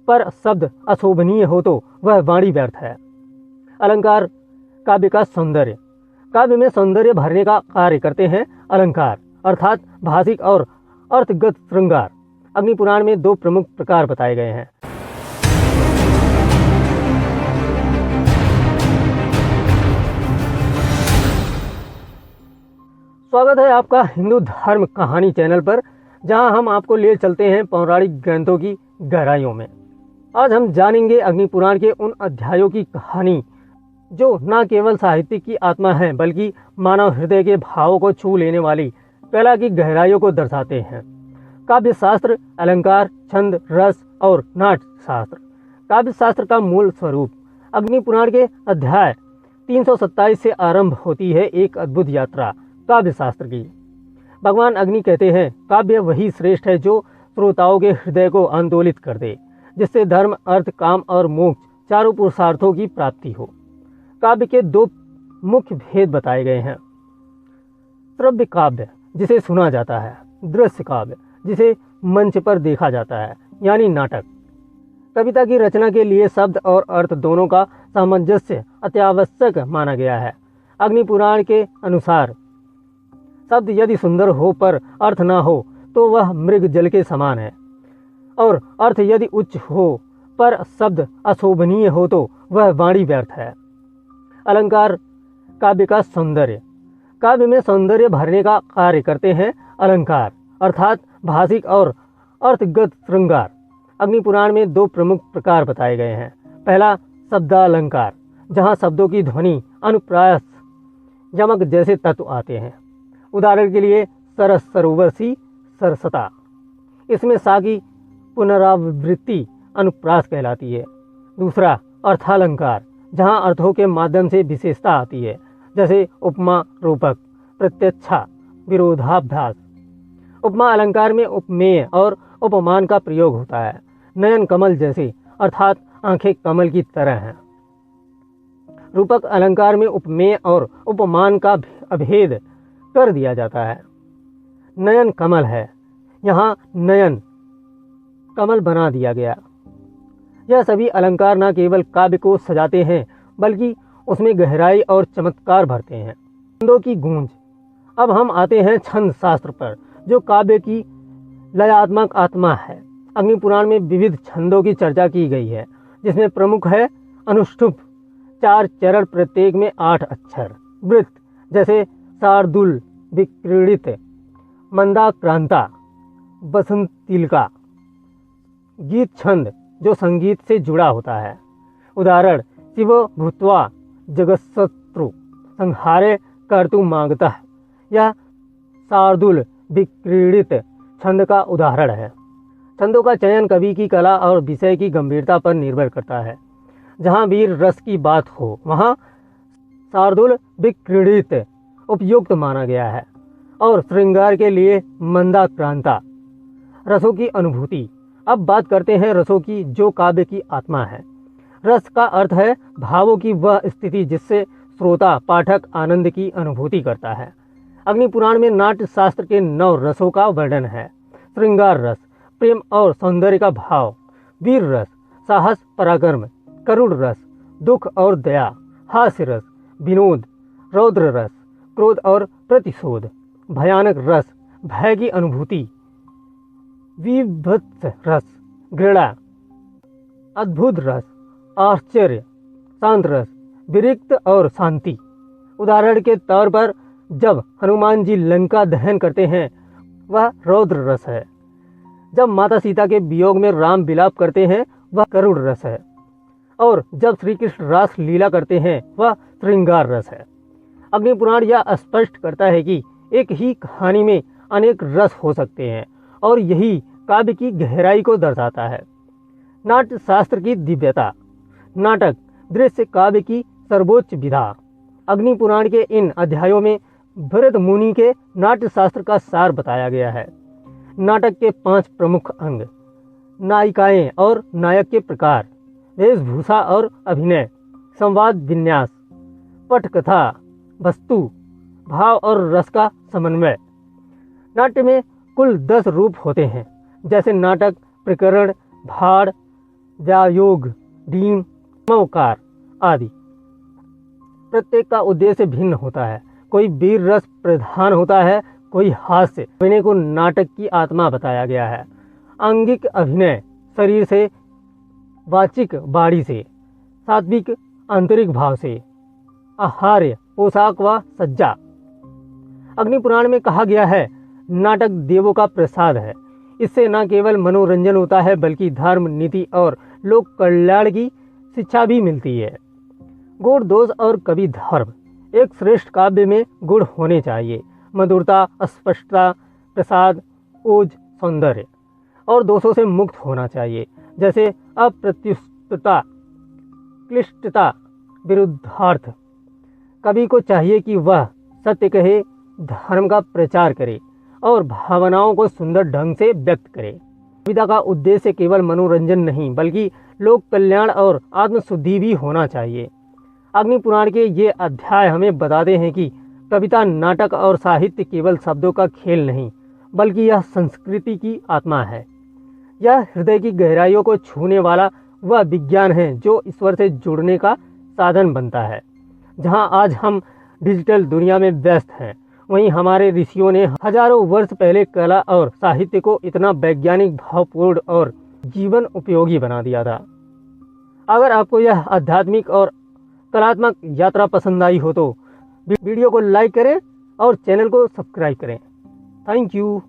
पर शब्द अशोभनीय हो तो वह वाणी व्यर्थ है। अलंकार काव्य का सौंदर्य। काव्य में सौंदर्य भरने का कार्य करते हैं अलंकार, अर्थात भाषिक और अर्थगत श्रृंगार। अग्नि पुराण में 2 प्रमुख प्रकार बताए गए हैं। स्वागत है आपका हिंदू धर्म कहानी चैनल पर, जहां हम आपको ले चलते हैं पौराणिक ग्रंथों की गहराइयों में। आज हम जानेंगे अग्नि पुराण के उन अध्यायों की कहानी जो न केवल साहित्य की आत्मा है, बल्कि मानव हृदय के भावों को छू लेने वाली कला की गहराइयों को दर्शाते हैं। काव्य शास्त्र, अलंकार, छंद, रस और नाट्य शास्त्र। काव्य शास्त्र का मूल स्वरूप। अग्नि पुराण के अध्याय 327 से आरंभ होती है एक अद्भुत यात्रा काव्य शास्त्र की। भगवान अग्नि कहते हैं, काव्य वही श्रेष्ठ है जो श्रोताओं के हृदय को आंदोलित कर दे, जिससे धर्म, अर्थ, काम और मोक्ष चारों पुरुषार्थों की प्राप्ति हो। काव्य के 2 मुख्य भेद बताए गए हैं। श्रव्य काव्य, जिसे सुना जाता है। दृश्य काव्य, जिसे मंच पर देखा जाता है, यानी नाटक। कविता की रचना के लिए शब्द और अर्थ दोनों का सामंजस्य अत्यावश्यक माना गया है। अग्नि पुराण के अनुसार शब्द यदि सुंदर हो पर अर्थ ना हो तो वह मृग जल के समान है, और अर्थ यदि उच्च हो पर शब्द अशोभनीय हो तो वह वाणी व्यर्थ है। अलंकार काव्य का सौंदर्य। काव्य में सौंदर्य भरने का कार्य करते हैं अलंकार, अर्थात भाषिक और अर्थगत श्रृंगार। अग्नि पुराण में 2 प्रमुख प्रकार बताए गए हैं। पहला शब्दालंकार, जहाँ शब्दों की ध्वनि, अनुप्रास, यमक जैसे तत्व आते हैं। उदाहरण के लिए सरस, सरोवर सी, सरसता। इसमें सा की पुनरावृत्ति अनुप्रास कहलाती है। दूसरा अर्थालंकार, जहाँ अर्थों के माध्यम से विशेषता आती है, जैसे उपमा, रूपक, प्रत्यक्षा, विरोधाभास। उपमा अलंकार में उपमेय और उपमान का प्रयोग होता है। नयन कमल जैसे, अर्थात आंखें कमल की तरह हैं। रूपक अलंकार में उपमेय और उपमान का अभेद कर दिया जाता है। नयन कमल है, यहाँ नयन कमल बना दिया गया। यह सभी अलंकार न केवल काव्य को सजाते हैं, बल्कि उसमें गहराई और चमत्कार भरते हैं। छंदों की गूंज। अब हम आते हैं छंद शास्त्र पर, जो काव्य की लयात्मक आत्मा है। अग्नि पुराण में विविध छंदों की चर्चा की गई है, जिसमें प्रमुख है अनुष्टुप, 4 चरण, प्रत्येक में 8 अक्षर। वृत्त, जैसे शार्दुल, विक्रीडित, मंदाक्रांता, बसंतिलका। गीत छंद, जो संगीत से जुड़ा होता है। उदाहरण शिव भूत्वा जगत्शत्रु संहारे कर्तु मांगतः। यह शार्दुल विक्रीडित छंद का उदाहरण है। छंदों का चयन कवि की कला और विषय की गंभीरता पर निर्भर करता है। जहाँ वीर रस की बात हो, वहाँ शार्दुल विक्रीडित उपयुक्त माना गया है, और श्रृंगार के लिए मंदाक्रांता। रसों की अनुभूति। अब बात करते हैं रसों की, जो काव्य की आत्मा है। रस का अर्थ है भावों की वह स्थिति जिससे श्रोता, पाठक आनंद की अनुभूति करता है। अग्नि पुराण में नाट्य शास्त्र के 9 रसों का वर्णन है। श्रृंगार रस, प्रेम और सौंदर्य का भाव। वीर रस, साहस, पराक्रम। करुण रस, दुख और दया। हास्य रस, विनोद। रौद्र रस, क्रोध और प्रतिशोध। भयानक रस, भय की अनुभूति। विभत्स रस, घृणा। अद्भुत रस, आश्चर्य। शांत रस, विरक्त और शांति। उदाहरण के तौर पर जब हनुमान जी लंका दहन करते हैं, वह रौद्र रस है। जब माता सीता के वियोग में राम विलाप करते हैं, वह करुण रस है। और जब श्री कृष्ण रास लीला करते हैं, वह श्रृंगार रस है। अग्नि पुराण यह स्पष्ट करता है कि एक ही कहानी में अनेक रस हो सकते हैं, और यही काव्य की गहराई को दर्शाता है। नाट्य शास्त्र की दिव्यता। नाटक दृश्य काव्य की सर्वोच्च विधा। अग्नि पुराण के इन अध्यायों में भरत मुनि के नाट्य शास्त्र का सार बताया गया है। नाटक के 5 प्रमुख अंग। नायिकाएं और नायक के प्रकार, वेशभूषा और अभिनय, संवाद विन्यास, पटकथा, वस्तु, भाव और रस का समन्वय। नाट्य में कुल 10 रूप होते हैं, जैसे नाटक, प्रकरण, भाड़, व्यायोग, ढीम, मवकार आदि। प्रत्येक का उद्देश्य भिन्न होता है। कोई वीर रस प्रधान होता है, कोई हास्य। अभिनय को नाटक की आत्मा बताया गया है। आंगिक अभिनय शरीर से, वाचिक वाणी से, सात्विक आंतरिक भाव से, आहार्य पोशाक व सज्जा। अग्नि पुराण में कहा गया है, नाटक देवों का प्रसाद है। इससे न केवल मनोरंजन होता है बल्कि धर्म, नीति और लोक कल्याण की शिक्षा भी मिलती है। गुण, दोष और कवि धर्म। एक श्रेष्ठ काव्य में गुण होने चाहिए: मधुरता, स्पष्टता, प्रसाद, ओज, सौंदर्य। और दोषों से मुक्त होना चाहिए, जैसे अप्रत्युष्टता, क्लिष्टता, विरुद्धार्थ। कवि को चाहिए कि वह सत्य कहे, धर्म का प्रचार करे और भावनाओं को सुंदर ढंग से व्यक्त करे। कविता का उद्देश्य केवल मनोरंजन नहीं बल्कि लोक कल्याण और आत्मशुद्धि भी होना चाहिए। अग्नि पुराण के ये अध्याय हमें बताते हैं कि कविता, नाटक और साहित्य केवल शब्दों का खेल नहीं बल्कि यह संस्कृति की आत्मा है। यह हृदय की गहराइयों को छूने वाला वह विज्ञान है जो ईश्वर से जुड़ने का साधन बनता है। जहां आज हम डिजिटल दुनिया में व्यस्त हैं, वहीं हमारे ऋषियों ने हजारों वर्ष पहले कला और साहित्य को इतना वैज्ञानिक, भावपूर्ण और जीवन उपयोगी बना दिया था। अगर आपको यह आध्यात्मिक और कलात्मक यात्रा पसंद आई हो तो वीडियो को लाइक करें और चैनल को सब्सक्राइब करें। Thank you.